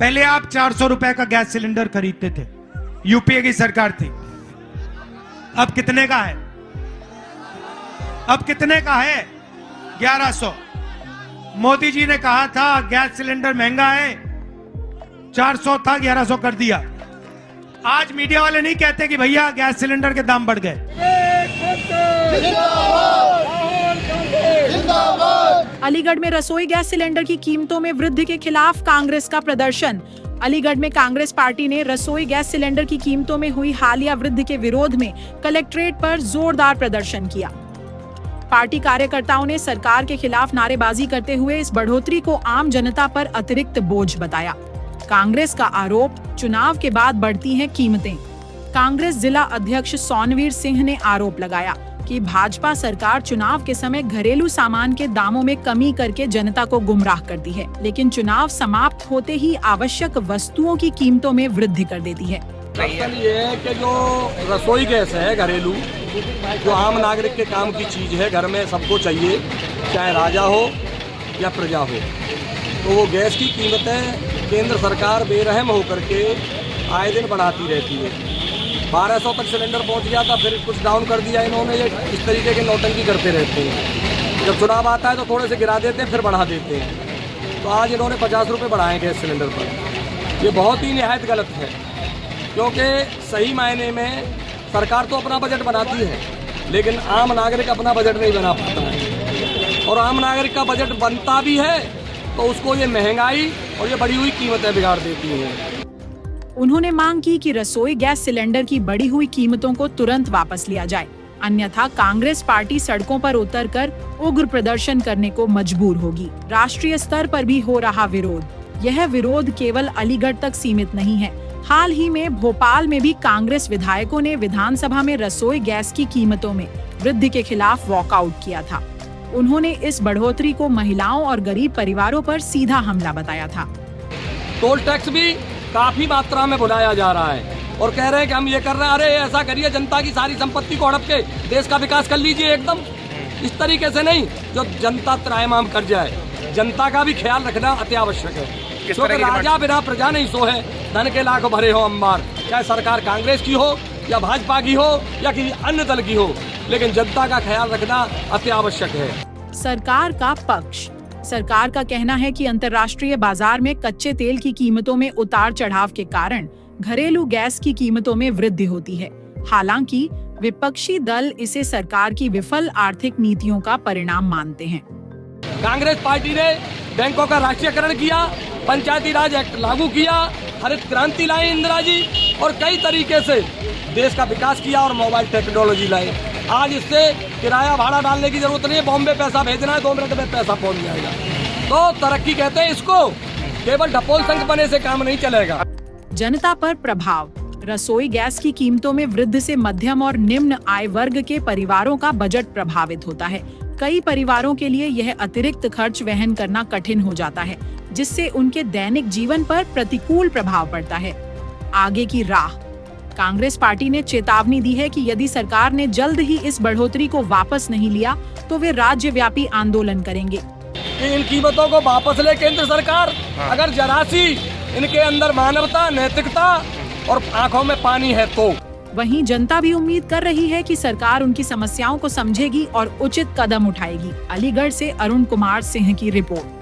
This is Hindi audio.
पहले आप 400 रुपए का गैस सिलेंडर खरीदते थे, यूपीए की सरकार थी। अब कितने का है? अब कितने का है? 1100। मोदी जी ने कहा था गैस सिलेंडर महंगा है, 400 था 1100 कर दिया। आज मीडिया वाले नहीं कहते कि भैया गैस सिलेंडर के दाम बढ़ गए। अलीगढ़ में रसोई गैस सिलेंडर की कीमतों में वृद्धि के खिलाफ कांग्रेस का प्रदर्शन। अलीगढ़ में कांग्रेस पार्टी ने रसोई गैस सिलेंडर की कीमतों में हुई हालिया वृद्धि के विरोध में कलेक्ट्रेट पर जोरदार प्रदर्शन किया। पार्टी कार्यकर्ताओं ने सरकार के खिलाफ नारेबाजी करते हुए इस बढ़ोतरी को आम जनता पर अतिरिक्त बोझ बताया। कांग्रेस का आरोप, चुनाव के बाद बढ़ती हैं कीमतें। कांग्रेस जिला अध्यक्ष सोनवीर सिंह ने आरोप लगाया कि भाजपा सरकार चुनाव के समय घरेलू सामान के दामों में कमी करके जनता को गुमराह करती है, लेकिन चुनाव समाप्त होते ही आवश्यक वस्तुओं की कीमतों में वृद्धि कर देती है। दरअसल ये है कि जो रसोई गैस है घरेलू, जो आम नागरिक के काम की चीज है, घर में सबको चाहिए, चाहे राजा हो या प्रजा हो, तो वो गैस की कीमतें केंद्र सरकार बेरहम होकर के आए दिन बढ़ाती रहती है। 1200 तक सिलेंडर पहुंच गया था, फिर कुछ डाउन कर दिया इन्होंने। ये इस तरीके के नौटंकी करते रहते हैं। जब चुनाव आता है तो थोड़े से गिरा देते हैं, फिर बढ़ा देते हैं। तो आज इन्होंने 50 रुपये बढ़ाए गैस सिलेंडर पर। ये बहुत ही निहायत गलत है, क्योंकि सही मायने में सरकार तो अपना बजट बनाती है, लेकिन आम नागरिक अपना बजट नहीं बना पाता है। और आम नागरिक का बजट बनता भी है तो उसको ये महंगाई और ये बढ़ी हुई कीमतें बिगाड़ देती हैं। उन्होंने मांग की कि रसोई गैस सिलेंडर की बढ़ी हुई कीमतों को तुरंत वापस लिया जाए, अन्यथा कांग्रेस पार्टी सड़कों पर उतरकर उग्र प्रदर्शन करने को मजबूर होगी। राष्ट्रीय स्तर पर भी हो रहा विरोध। यह विरोध केवल अलीगढ़ तक सीमित नहीं है। हाल ही में भोपाल में भी कांग्रेस विधायकों ने विधानसभा में रसोई गैस की कीमतों में वृद्धि के खिलाफ वॉकआउट किया था। उन्होंने इस बढ़ोतरी को महिलाओं और गरीब परिवारों पर सीधा हमला बताया था। टोल टैक्स भी काफी मात्रा में बुलाया जा रहा है और कह रहे हैं कि हम ये कर रहे हैं, अरे ऐसा करिए, जनता की सारी संपत्ति को हड़प के देश का विकास कर लीजिए। एकदम इस तरीके से नहीं जो जनता त्राहिमाम कर जाए। जनता का भी ख्याल रखना अति आवश्यक है, क्योंकि राजा बिना प्रजा नहीं सो है। धन के लाख भरे हो अंबार, चाहे सरकार कांग्रेस की हो या भाजपा की हो या किसी अन्य दल की हो, लेकिन जनता का ख्याल रखना अति आवश्यक है। सरकार का पक्ष। सरकार का कहना है कि अंतर्राष्ट्रीय बाजार में कच्चे तेल की कीमतों में उतार चढ़ाव के कारण घरेलू गैस की कीमतों में वृद्धि होती है। हालांकि विपक्षी दल इसे सरकार की विफल आर्थिक नीतियों का परिणाम मानते हैं। कांग्रेस पार्टी ने बैंकों का राष्ट्रीयकरण किया, पंचायती राज एक्ट लागू किया, हरित क्रांति लाई इंदिरा जी, और कई तरीके से देश का विकास किया और मोबाइल टेक्नोलॉजी लाए। आज इससे किराया भाड़ा डालने की जरूरत नहीं है, बॉम्बे पैसा भेजना है, 2 मिनट में पैसा पहुंच जाएगा। तो तरक्की कहते हैं इसको, केवल ढपोल संघ बने से काम नहीं चलेगा। जनता पर प्रभाव। रसोई गैस की कीमतों में वृद्धि से मध्यम और निम्न आय वर्ग के परिवारों का बजट प्रभावित होता है। कई परिवारों के लिए यह अतिरिक्त खर्च वहन करना कठिन हो जाता है, जिससे उनके दैनिक जीवन पर प्रतिकूल प्रभाव पड़ता है। आगे की राह। कांग्रेस पार्टी ने चेतावनी दी है कि यदि सरकार ने जल्द ही इस बढ़ोतरी को वापस नहीं लिया तो वे राज्यव्यापी आंदोलन करेंगे। इन कीमतों को वापस ले केंद्र सरकार, अगर जरा सी इनके अंदर मानवता, नैतिकता और आंखों में पानी है तो। वहीं जनता भी उम्मीद कर रही है कि सरकार उनकी समस्याओं को समझेगी और उचित कदम उठाएगी। अलीगढ़ से अरुण कुमार सिंह की रिपोर्ट।